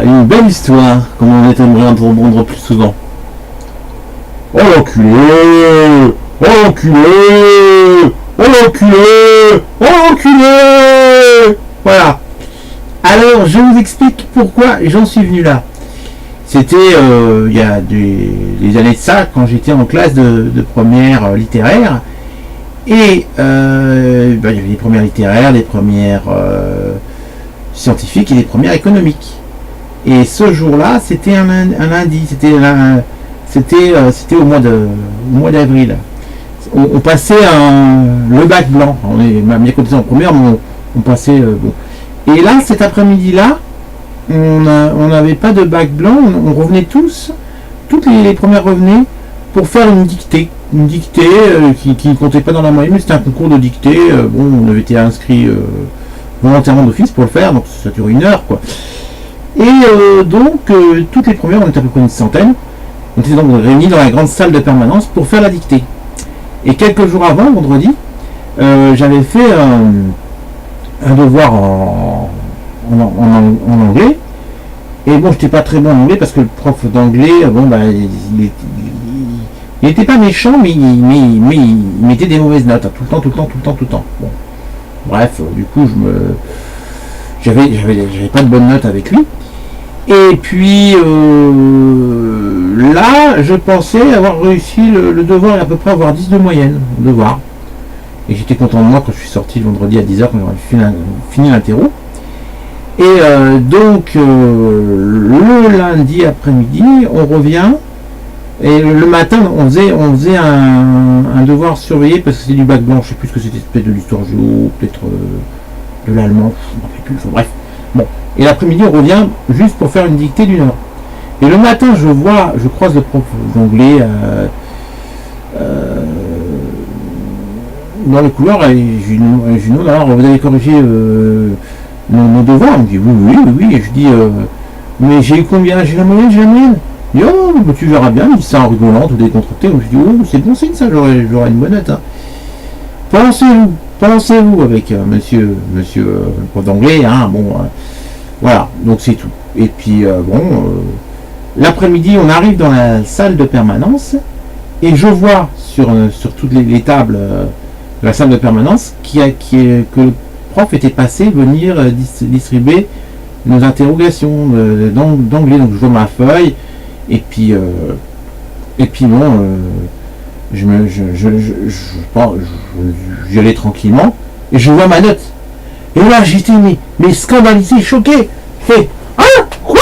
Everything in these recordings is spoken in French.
une belle histoire, comme on aimerait entendre plus souvent. Oh l'enculé! Oh l'enculé! Oh l'enculé! Oh l'enculé! Voilà. Alors, je vous explique pourquoi j'en suis venu là. C'était il y a des années de ça, quand j'étais en classe de première littéraire. Et il y avait les premières littéraires, les premières scientifiques et les premières économiques. Et ce jour-là, c'était un lundi, c'était au mois d'avril. On passait le bac blanc. Mes côtés en première, mais on passait. Bon. Et là, cet après-midi-là, on n'avait pas de bac blanc, on revenait tous, toutes les premières revenaient pour faire une dictée. Une dictée qui ne comptait pas dans la moyenne, mais c'était un concours de dictée. On avait été inscrit volontairement d'office pour le faire, donc ça dure 1 heure, quoi. Et donc, toutes les premières, on était à peu près une centaine, on était donc réunis dans la grande salle de permanence pour faire la dictée. Et quelques jours avant, vendredi, j'avais fait un devoir en anglais. Et bon, j'étais pas très bon en anglais parce que le prof d'anglais, il était pas méchant, mais il mettait des mauvaises notes, tout le temps. Bon. Bref, du coup, j'avais pas de bonnes notes avec lui. Et puis là, je pensais avoir réussi le devoir et à peu près avoir 10 de moyenne, le devoir. Et j'étais content de moi quand je suis sorti le vendredi à 10h, quand j'aurais fini l'interro. Et donc, le lundi après-midi, on revient. Et le matin, on faisait un devoir surveillé parce que c'était du bac blanc. Je sais plus ce que c'était, peut-être de l'histoire géo, peut-être de l'allemand, je ne me rappelle plus. Enfin, bref. Bon. Et l'après-midi, on revient juste pour faire une dictée d'1 heure. Et le matin, je croise le prof d'anglais dans les couloirs et je lui dis, alors vous avez corrigé nos devoirs. Il me dit oui. Et je dis, mais j'ai eu combien? J'ai la moyenne. Il dit, oh, tu verras bien. Il dit ça en rigolant, tout décontracté. Je dis, oh, c'est bon signe ça, j'aurai une bonne note. Hein. Pensez-vous avec monsieur prof d'anglais, hein, bon, voilà, donc c'est tout. Et puis, l'après-midi, on arrive dans la salle de permanence et je vois sur toutes les tables de la salle de permanence que le prof était passé venir distribuer nos interrogations d'anglais. Donc je vois ma feuille et puis bon, j'y allais tranquillement et je vois ma note. Et là j'étais mais scandalisé, choqué. Je fais quoi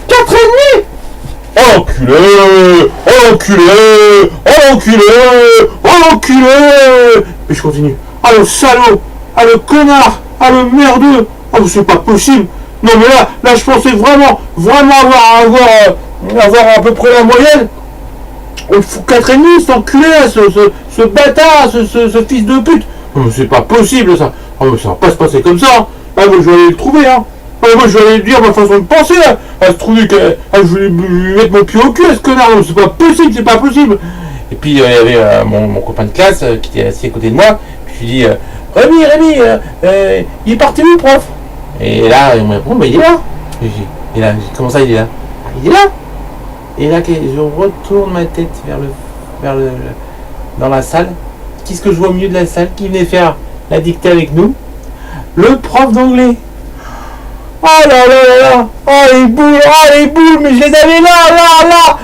4,5? Oh l'enculé. Et je continue. Ah le salaud, ah le connard, ah le merdeux. Ah c'est pas possible. Non mais là je pensais vraiment avoir à peu près la moyenne. Il faut 4,5, cet enculé là, ce bâtard, ce fils de pute. Oh, c'est pas possible ça. Oh, mais ça va pas se passer comme ça. Hein. Ah, moi je vais aller le trouver. Hein. Ah, moi je vais aller lui dire ma façon de penser là. À se trouver que je vais lui mettre mon pied au cul à ce connard. C'est pas possible. Et puis il y avait mon copain de classe qui était assis à côté de moi. Puis je lui dis Rémi, il est parti où le prof? Et là il me répond il est là. Et là, comment ça il est là? Il est là. Et là, je retourne ma tête dans la salle. Qu'est-ce que je vois au milieu de la salle qui venait faire la dictée avec nous? Le prof d'anglais. Oh là. Oh les boules, mais je les avais là.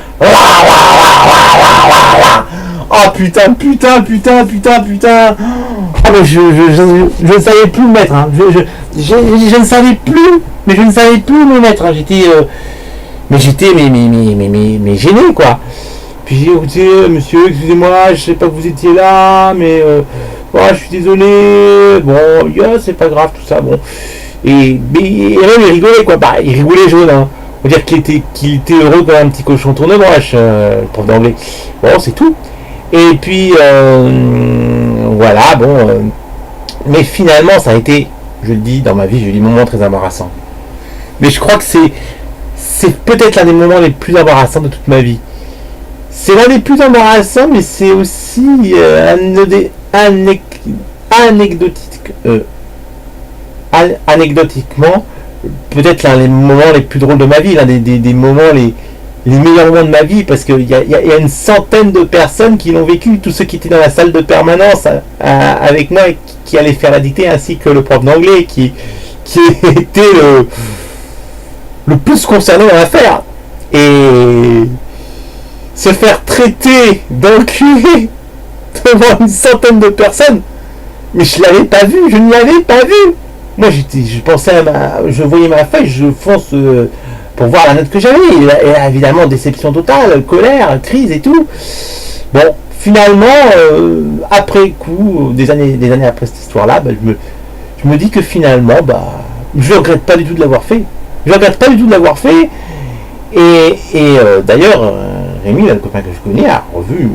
Oh putain. Ah mais je ne savais plus me mettre. Hein. Je ne savais plus me mettre. Hein. J'étais gêné quoi. Puis j'ai dit écoutez monsieur, excusez-moi, je sais pas que vous étiez là, mais je suis désolé, bon, c'est pas grave tout ça, bon. Et même il rigolait quoi, il rigolait jaune, hein. On va dire qu'il était heureux comme un petit cochon tourne-broche, le prof d'anglais. Bon, c'est tout. Et puis voilà, bon. Mais finalement, ça a été, je le dis dans ma vie, j'ai eu des moments très embarrassants. Mais je crois que c'est peut-être l'un des moments les plus embarrassants de toute ma vie. C'est l'un des plus embarrassants, mais c'est aussi anecdotiquement peut-être l'un des moments les plus drôles de ma vie, l'un des moments les meilleurs moments de ma vie, parce qu'il y a une centaine de personnes qui l'ont vécu, tous ceux qui étaient dans la salle de permanence avec moi, qui allaient faire la dictée, ainsi que le prof d'anglais qui était le plus concerné dans l'affaire. Et se faire traiter d'enculé devant une centaine de personnes, mais je l'avais pas vu, je ne l'avais pas vu. Moi, je pensais je voyais ma feuille, je fonce pour voir la note que j'avais. Et là, évidemment, déception totale, colère, crise et tout. Bon, finalement, après coup, des années après cette histoire-là, je me dis que finalement, je regrette pas du tout de l'avoir fait. Je regrette pas du tout de l'avoir fait. Et d'ailleurs, Rémi, le copain que je connais, a revu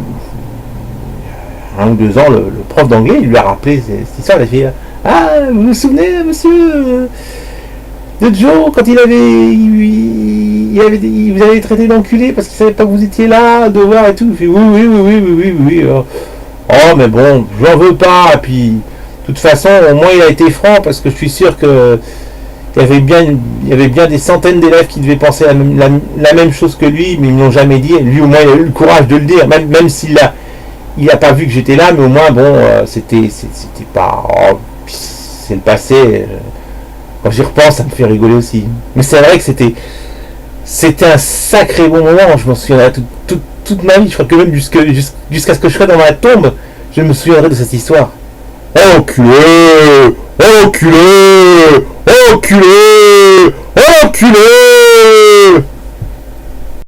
il y a 1 ou 2 ans le prof d'anglais, il lui a rappelé cette histoire. Il a fait ah, vous vous souvenez, monsieur, de Joe, quand il vous avez traité d'enculé parce qu'il savait pas que vous étiez là, de voir et tout. Il fait oui. Oh, mais bon, j'en veux pas. Et puis, de toute façon, au moins il a été franc, parce que je suis sûr que il y avait bien des centaines d'élèves qui devaient penser la même chose que lui, mais ils ne l'ont jamais dit. Lui, au moins, il a eu le courage de le dire, même s'il a pas vu que j'étais là, mais au moins, bon, c'était pas. Oh, c'est le passé. Quand j'y repense, ça me fait rigoler aussi. Mais c'est vrai que c'était un sacré bon moment. Je m'en souviendrai toute ma vie. Je crois que même jusqu'à ce que je sois dans ma tombe, je me souviendrai de cette histoire. Enculé, enculé, enculé, enculé.